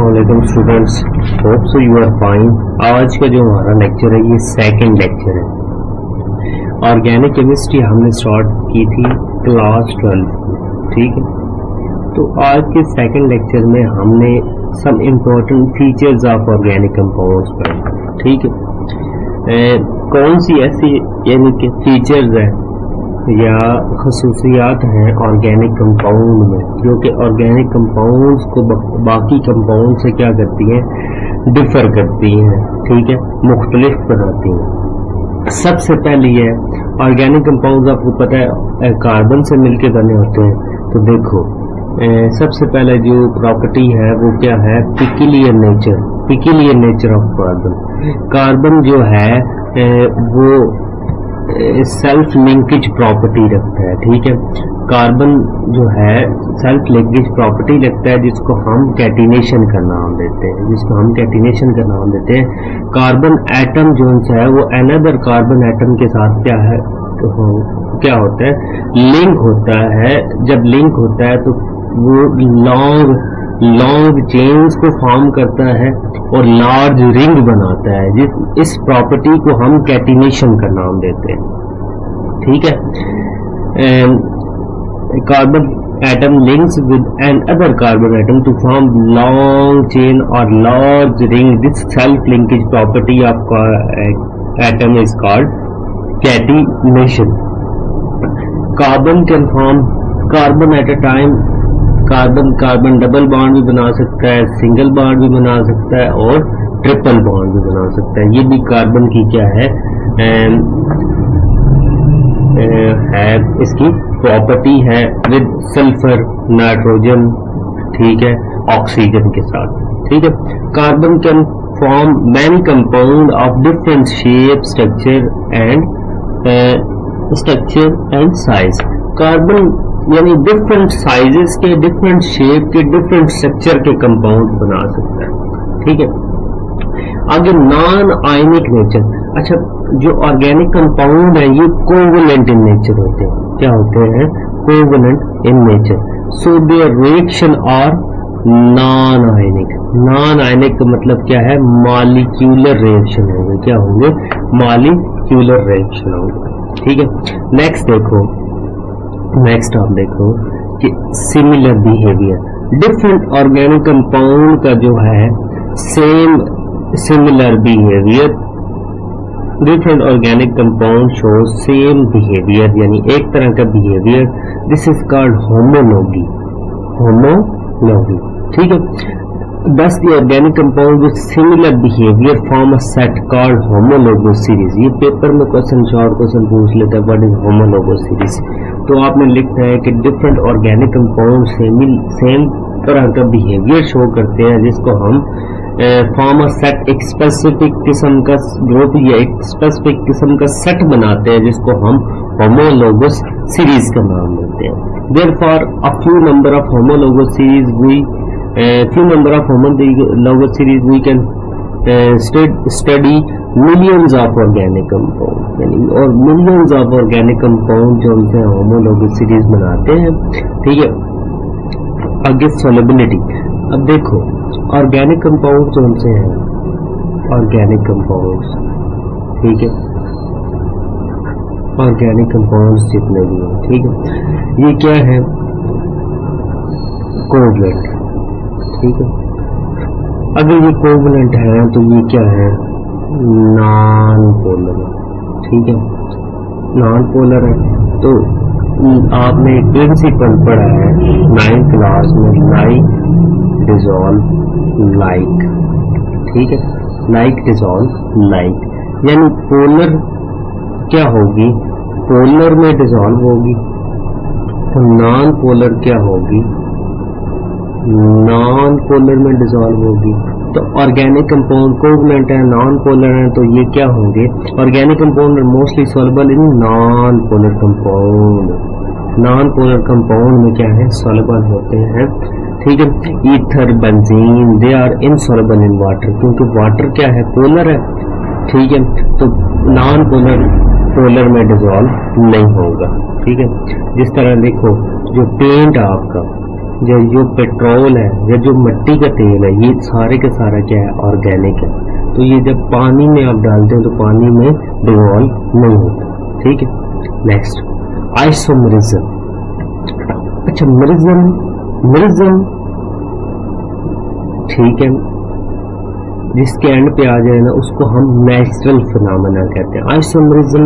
अस्सलामुअलैकुम students, hope so you are fine. आज का जो हमारा लेक्चर है ये सेकंड लेक्चर है। ऑर्गेनिक केमिस्ट्री हमने स्टार्ट की थी क्लास 12, ठीक है। तो आज के सेकंड लेक्चर में हमने some important features of organic compounds पढ़े, ठीक है। कौन सी ऐसी यानी कि फीचर्स है या खसूसियात हैं ऑर्गेनिक कंपाउंड में जो कि ऑर्गेनिक कंपाउंड्स को बाकी कंपाउंड से क्या करती हैं, डिफर करती हैं, ठीक है, मुख्तलिफ बनाती हैं। सबसे पहली है ऑर्गेनिक कंपाउंड्स, आपको पता है कार्बन से मिलके बने होते हैं। तो देखो सबसे पहले जो प्रॉपर्टी है वो क्या है, peculiar nature of carbon. Carbon जो है वो सेल्फ लिंकेज प्रॉपर्टी रखता है, ठीक है। कार्बन जो है सेल्फ लिंकेज प्रॉपर्टी रखता है जिसको हम कैटिनेशन का नाम देते हैं, कार्बन एटम जो है वो अनदर कार्बन एटम के साथ क्या होता है, लिंक होता है। जब लिंक होता है तो वो लॉन्ग चेन्स को फॉर्म करता है और लार्ज रिंग बनाता है। इस प्रॉपर्टी को हम कैटिनेशन का नाम देते हैं, ठीक है। Carbon atom links with an other carbon atom to form long chain और large ring. This self linkage property of atom is called catenation. Carbon can form carbon at a time, carbon double bond भी बना सकता है, single bond भी बना सकता है और ट्रिपल बॉन्ड भी बना सकता है। ये भी कार्बन की क्या है इसकी प्रॉपर्टी है विद सल्फर, नाइट्रोजन, ठीक है, ऑक्सीजन के साथ, ठीक है। Carbon can form many compound of different shape, structure and size. Carbon यानी डिफरेंट साइजेस के, डिफरेंट शेप के, डिफरेंट स्ट्रक्चर के कंपाउंड बना सकता है, ठीक है। आगे नॉन आयनिक नेचर। अच्छा, जो ऑर्गेनिक कंपाउंड है ये कोवलेंट इन नेचर होते हैं। क्या होते हैं? Covalent in nature. So their reaction are non ionic. Non ionic का मतलब क्या है? मॉलिक्यूलर रिएक्शन होंगे। क्या होंगे? मॉलिक्यूलर रिएक्शन होंगे, ठीक है। नेक्स्ट आप देखो कि similar behaviour. Different organic compound का जो है similar behaviour, different organic compound show same behaviour, यानी एक तरह का behaviour. This is called homology, ठीक है। Thus the organic compound with similar behavior form a set called homologous series। ये पेपर में शॉर्ट क्वेश्चन पूछ लेता है, व्हाट इज homologous series। तो आपने लिखना है कि डिफरेंट ऑर्गेनिक कंपाउंड सेम तरह का बिहेवियर शो करते हैं जिसको हम फॉर्म अ सेट, एक स्पेसिफिक किस्म का ग्रुप या एक स्पेसिफिक किस्म का सेट बनाते हैं जिसको हम homologous series का नाम देते हैं। Therefore a few number of homologous series we can study millions of organic compound, यानी और millions of organic compound जो हमसे homologous series बनाते हैं, ठीक है। आगे solubility। अब देखो ऑर्गेनिक कंपाउंड जो हमसे हैं, ऑर्गेनिक कंपाउंड्स, ठीक है, ऑर्गेनिक कंपाउंड्स जितने भी हैं, ठीक है, ये क्या है? कोवलेंट, ठीक है। अगर ये कोवलेंट है तो ये क्या है? नॉन पोलर, ठीक है, नॉन पोलर है। तो आपने एक प्रिंसिपल पढ़ा है 9th क्लास में, लाइक डिसॉल्व लाइक, ठीक है, लाइक डिसॉल्व लाइक, यानी पोलर क्या होगी? पोलर में डिसॉल्व होगी, तो नॉन पोलर क्या होगी? नॉन पोलर में डिसॉल्व होगी। तो ऑर्गेनिक कंपाउंड कोवलेंट है, नॉन पोलर है, तो ये क्या होंगे? Organic compound are mostly soluble in non polar compound. Non polar compound में क्या है? सॉल्युबल होते हैं, ठीक है। Ether, benzene, they are insoluble in water, क्योंकि वाटर क्या है? पोलर है, ठीक है। तो नॉन पोलर में डिसॉल्व नहीं होगा, ठीक है। जिस तरह देखो जो पेंट आपका जो पेट्रोल है या जो मिट्टी का तेल है, ये सारे के सारा क्या है, ऑर्गेनिक है। तो ये जब पानी में आप डालते हैं तो पानी में डिवॉल्व नहीं होता। ठीक है, नेक्स्ट आइसोमेरिज्म। अच्छा, मिरिज्म ठीक है, जिसके एंड पे आ जाए ना उसको हम नेचुरल फिनोमेना कहते हैं। Isomerism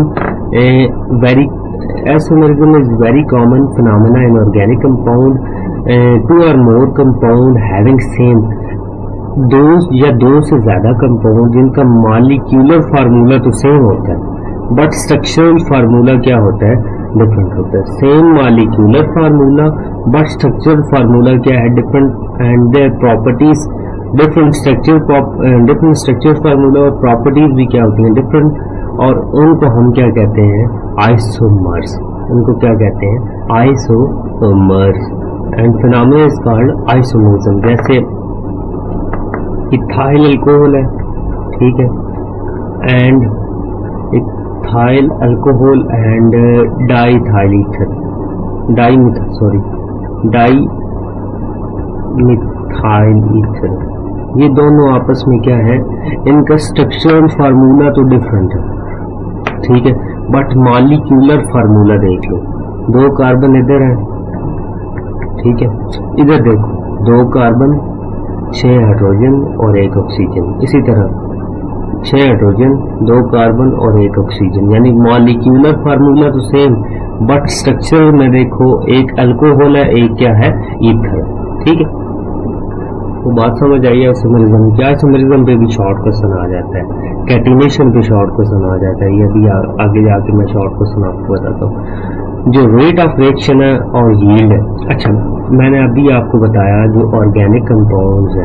is very common phenomena in organic compound, two or more compound having same, दो से ज्यादा कंपाउंड जिनका मॉलिक्यूलर फार्मूला तो सेम होता है बट स्ट्रक्चरल फार्मूला क्या होता है, डिफरेंट होता है। Same molecular formula but structural formula क्या है, different, and their properties different. Structure formula और प्रॉपर्टीज भी क्या होती हैं, डिफरेंट, और उनको हम क्या कहते हैं, आइसोमर्स। उनको क्या कहते हैं, isomers. And phenomena is called isomerism. जैसे इथाइल अल्कोहल है, ठीक है, and ethyl alcohol and diethyl ether, dimethyl ether, ये दोनों आपस में क्या है, इनका स्ट्रक्चरल फार्मूला तो डिफरेंट है, ठीक है, बट मॉलिक्यूलर फार्मूला देख लो। 2 कार्बन इधर है, ठीक है, इधर देखो 2 कार्बन 6 हाइड्रोजन और 1 ऑक्सीजन। इसी तरह 6 हाइड्रोजन 2 कार्बन और 1 ऑक्सीजन, यानी मॉलिक्यूलर फार्मूला तो सेम बट स्ट्रक्चर में देखो एक अल्कोहल है, एक क्या है, ईथर। ठीक है, तो बात समझ आई है आइसोमेरिज्म क्या। आइसोमेरिज्म पे भी शॉर्ट क्वेश्चन आ जाता है, कैटिनेशन पे शॉर्ट क्वेश्चन आ जाता है, ये भी आगे जाके मैं शॉर्ट क्वेश्चन आपको बताता हूँ। जो रेट ऑफ रिएक्शन है और यील्ड है। अच्छा, मैंने अभी आपको बताया जो ऑर्गेनिक कंपाउंड्स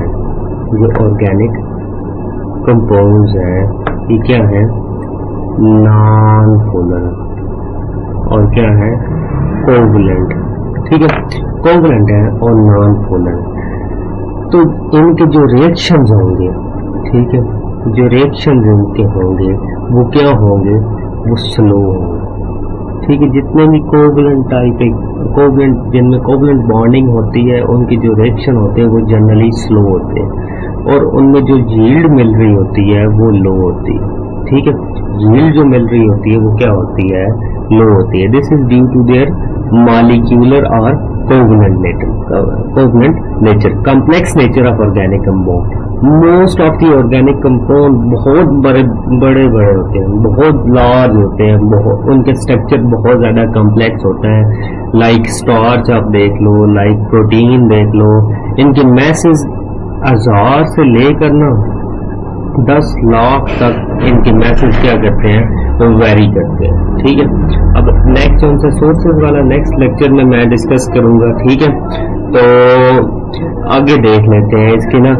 हैं, ये क्या है, नॉन पोलर और क्या है, कोवलेंट। ठीक है, कोवलेंट है और नॉन पोलर। तो इनके जो रिएक्शंस होंगे, ठीक है, जो रिएक्शंस इनके होंगे वो क्या होंगे, वो स्लो होंगे। ठीक है, जितने भी कोवलेंट टाइप, जिनमें कोवलेंट बॉन्डिंग होती है, उनकी जो रिएक्शन होते हैं वो जनरली स्लो होते हैं, और उनमें जो यील्ड मिल रही होती है वो लो होती है। ठीक है, यील्ड जो मिल रही होती है वो क्या होती है, लो होती है। This is due to their molecular और covalent nature, complex nature of organic compound. Most of the organic compound बहुत बड़े होते हैं, बहुत लार्ज होते हैं, उनके स्ट्रक्चर बहुत ज्यादा कॉम्प्लेक्स होता है। लाइक स्टार्च आप देख लो, लाइक प्रोटीन देख लो, इनके मैसेज 1000 से लेकर ना 10 लाख तक इनके मैसेज क्या करते हैं, तो वेरी करते हैं। ठीक है, अब नेक्स्ट उनसे सोर्सेज वाला नेक्स्ट लेक्चर में मैं डिस्कस करूंगा। ठीक है, तो आगे देख लेते हैं इसके ना,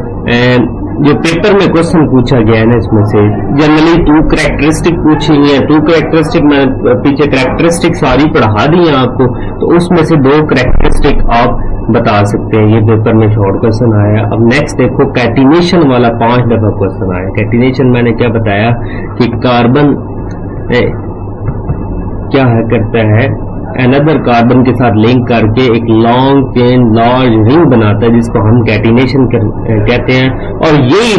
जो पेपर में क्वेश्चन पूछा गया है ना, इसमें से जनरली 2 कैरेक्टरिस्टिक पूछी है। 2 कैरेक्टरिस्टिक मैं पीछे कैरेक्टरिस्टिक सारी पढ़ा दी है आपको, तो उसमें से 2 कैरेक्टरिस्टिक आप बता सकते हैं। ये पेपर में शॉर्ट क्वेश्चन आया। अब नेक्स्ट देखो, कैटिनेशन वाला 5 दफा क्वेश्चन आया। कैटिनेशन मैंने क्या बताया कि कार्बन क्या है, करता है, अनदर कार्बन के साथ लिंक करके एक लॉन्ग चेन लार्ज रिंग बनाता है, जिसको हम कैटिनेशन कहते हैं। और यही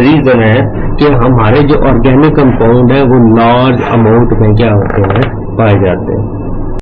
रीजन है कि हमारे जो ऑर्गेनिक कंपाउंड है वो लार्ज अमाउंट में क्या होते हैं, पाए जाते हैं।